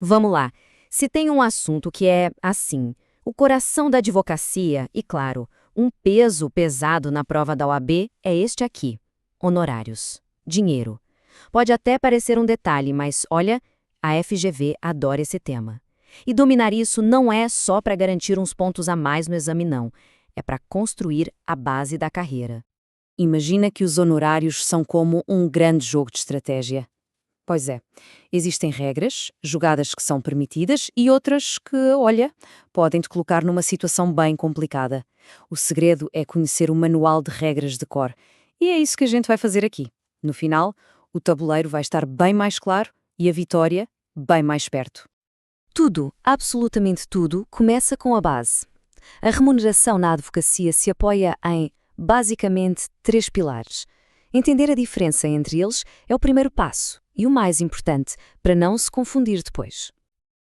Vamos lá. Se tem um assunto que é, assim, o coração da advocacia e, claro, um peso pesado na prova da OAB é este aqui: honorários. Dinheiro. Pode até parecer um detalhe, mas olha, a FGV adora esse tema. E dominar isso não é só para garantir uns pontos a mais no exame, não. É para construir a base da carreira. Imagina que os honorários são como um grande jogo de estratégia. Pois é, existem regras, jogadas que são permitidas e outras que, olha, podem te colocar numa situação bem complicada. O segredo é conhecer o manual de regras de cor. E é isso que a gente vai fazer aqui. No final, o tabuleiro vai estar bem mais claro e a vitória bem mais perto. Tudo, absolutamente tudo, começa com a base. A remuneração na advocacia se apoia em, basicamente, 3 pilares. Entender a diferença entre eles é o primeiro passo e o mais importante para não se confundir depois.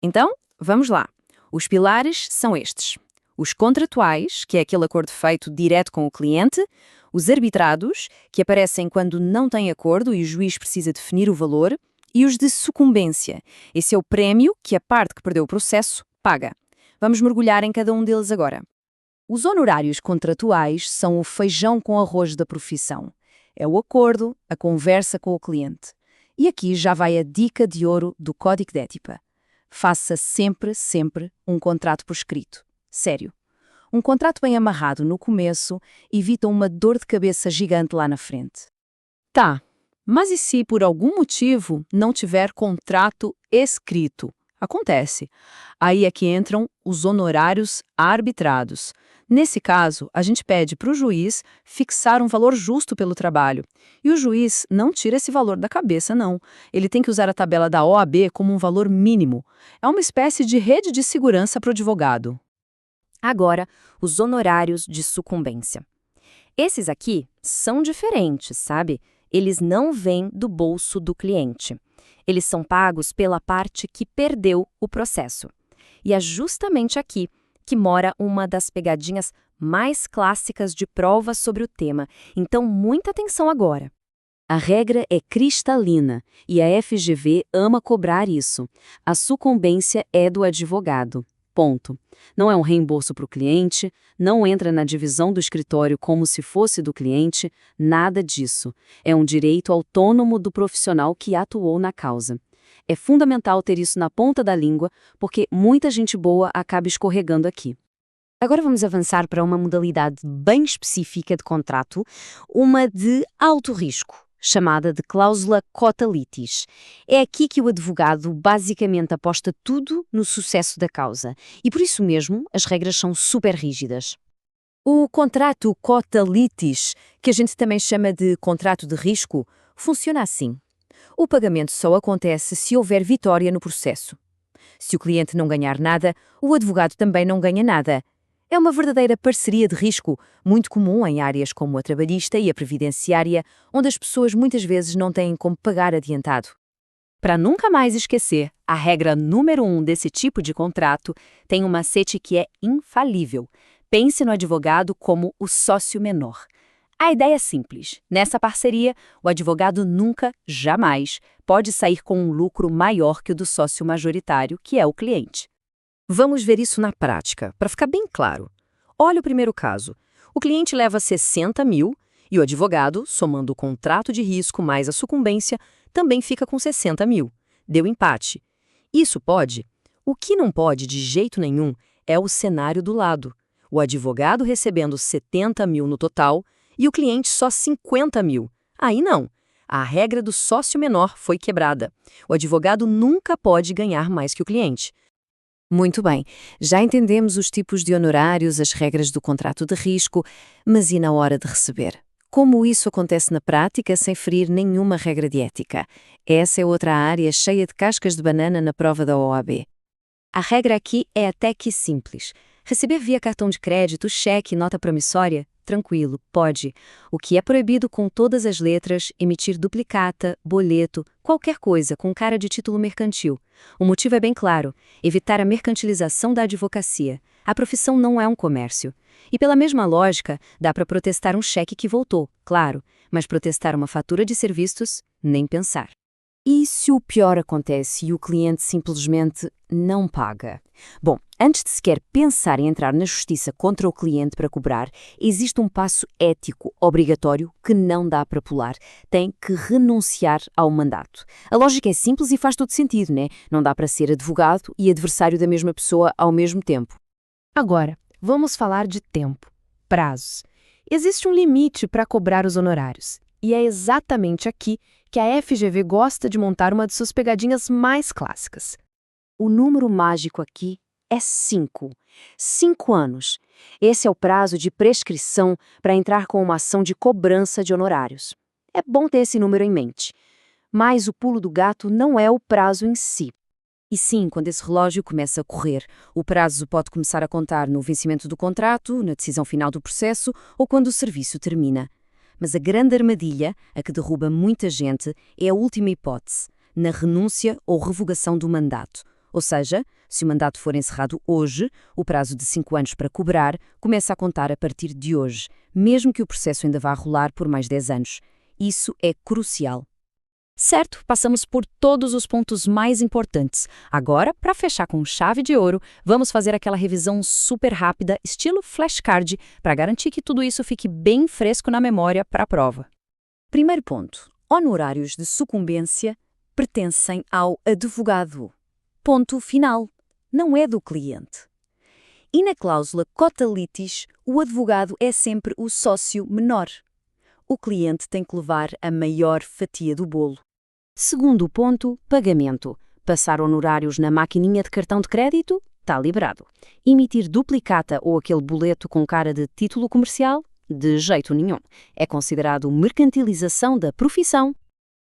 Então, vamos lá. Os pilares são estes: os contratuais, que é aquele acordo feito direto com o cliente; os arbitrados, que aparecem quando não tem acordo e o juiz precisa definir o valor; e os de sucumbência. Esse é o prémio que a parte que perdeu o processo paga. Vamos mergulhar em cada um deles agora. Os honorários contratuais são o feijão com arroz da profissão. É o acordo, a conversa com o cliente. E aqui já vai a dica de ouro do Código de Ética. Faça sempre, sempre um contrato por escrito. Sério. Um contrato bem amarrado no começo evita uma dor de cabeça gigante lá na frente. Tá, mas e se por algum motivo não tiver contrato escrito? Acontece. Aí é que entram os honorários arbitrados. Nesse caso, a gente pede para o juiz fixar um valor justo pelo trabalho. E o juiz não tira esse valor da cabeça, não. Ele tem que usar a tabela da OAB como um valor mínimo. É uma espécie de rede de segurança para o advogado. Agora, os honorários de sucumbência. Esses aqui são diferentes, sabe? Eles não vêm do bolso do cliente. Eles são pagos pela parte que perdeu o processo. E é justamente aqui que mora uma das pegadinhas mais clássicas de prova sobre o tema. Então, muita atenção agora. A regra é cristalina e a FGV ama cobrar isso. A sucumbência é do advogado. Ponto. Não é um reembolso para o cliente, não entra na divisão do escritório como se fosse do cliente, nada disso. É um direito autônomo do profissional que atuou na causa. É fundamental ter isso na ponta da língua, porque muita gente boa acaba escorregando aqui. Agora vamos avançar para uma modalidade bem específica de contrato, uma de alto risco, chamada de cláusula cota litis. É aqui que o advogado basicamente aposta tudo no sucesso da causa, e por isso mesmo as regras são super rígidas. O contrato cota litis, que a gente também chama de contrato de risco, funciona assim. O pagamento só acontece se houver vitória no processo. Se o cliente não ganhar nada, o advogado também não ganha nada. É uma verdadeira parceria de risco, muito comum em áreas como a trabalhista e a previdenciária, onde as pessoas muitas vezes não têm como pagar adiantado. Para nunca mais esquecer, a regra número 1 desse tipo de contrato tem um macete que é infalível. Pense no advogado como o sócio menor. A ideia é simples. Nessa parceria, o advogado nunca, jamais, pode sair com um lucro maior que o do sócio majoritário, que é o cliente. Vamos ver isso na prática, para ficar bem claro. Olha o primeiro caso. O cliente leva 60 mil e o advogado, somando o contrato de risco mais a sucumbência, também fica com 60 mil. Deu empate. Isso pode? O que não pode de jeito nenhum é o cenário do lado. O advogado recebendo 70 mil no total e o cliente só 50 mil. Aí não. A regra do sócio menor foi quebrada. O advogado nunca pode ganhar mais que o cliente. Muito bem, já entendemos os tipos de honorários, as regras do contrato de risco, mas e na hora de receber? Como isso acontece na prática sem ferir nenhuma regra de ética? Essa é outra área cheia de cascas de banana na prova da OAB. A regra aqui é até que simples. Receber via cartão de crédito, cheque, nota promissória? Tranquilo, pode. O que é proibido com todas as letras, emitir duplicata, boleto, qualquer coisa com cara de título mercantil. O motivo é bem claro: evitar a mercantilização da advocacia. A profissão não é um comércio. E pela mesma lógica, dá para protestar um cheque que voltou, claro, mas protestar uma fatura de serviços, nem pensar. E se o pior acontece e o cliente simplesmente não paga? Bom, antes de sequer pensar em entrar na justiça contra o cliente para cobrar, existe um passo ético obrigatório que não dá para pular. Tem que renunciar ao mandato. A lógica é simples e faz todo sentido, né? Não dá para ser advogado e adversário da mesma pessoa ao mesmo tempo. Agora, vamos falar de tempo, prazos. Existe um limite para cobrar os honorários, e é exatamente aqui que a FGV gosta de montar uma de suas pegadinhas mais clássicas. O número mágico aqui é 5. 5 anos. Esse é o prazo de prescrição para entrar com uma ação de cobrança de honorários. É bom ter esse número em mente. Mas o pulo do gato não é o prazo em si. E sim, quando esse relógio começa a correr, o prazo pode começar a contar no vencimento do contrato, na decisão final do processo ou quando o serviço termina. Mas a grande armadilha, a que derruba muita gente, é a última hipótese, na renúncia ou revogação do mandato. Ou seja, se o mandato for encerrado hoje, o prazo de 5 anos para cobrar começa a contar a partir de hoje, mesmo que o processo ainda vá rolar por mais 10 anos. Isso é crucial. Certo, passamos por todos os pontos mais importantes. Agora, para fechar com chave de ouro, vamos fazer aquela revisão super rápida, estilo flashcard, para garantir que tudo isso fique bem fresco na memória para a prova. Primeiro ponto. Honorários de sucumbência pertencem ao advogado. Ponto final. Não é do cliente. E na cláusula cota litis, o advogado é sempre o sócio menor. O cliente tem que levar a maior fatia do bolo. Segundo ponto, pagamento. Passar honorários na maquininha de cartão de crédito? Está liberado. Emitir duplicata ou aquele boleto com cara de título comercial? De jeito nenhum. É considerado mercantilização da profissão.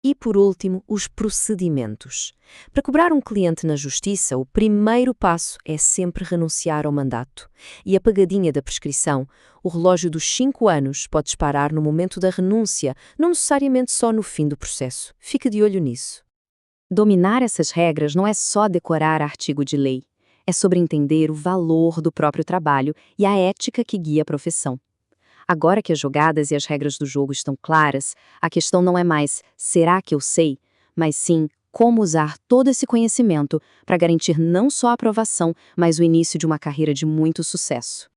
E, por último, os procedimentos. Para cobrar um cliente na justiça, o primeiro passo é sempre renunciar ao mandato. E a pegadinha da prescrição, o relógio dos 5 anos pode disparar no momento da renúncia, não necessariamente só no fim do processo. Fica de olho nisso. Dominar essas regras não é só decorar artigo de lei. É sobre entender o valor do próprio trabalho e a ética que guia a profissão. Agora que as jogadas e as regras do jogo estão claras, a questão não é mais será que eu sei, mas sim como usar todo esse conhecimento para garantir não só a aprovação, mas o início de uma carreira de muito sucesso.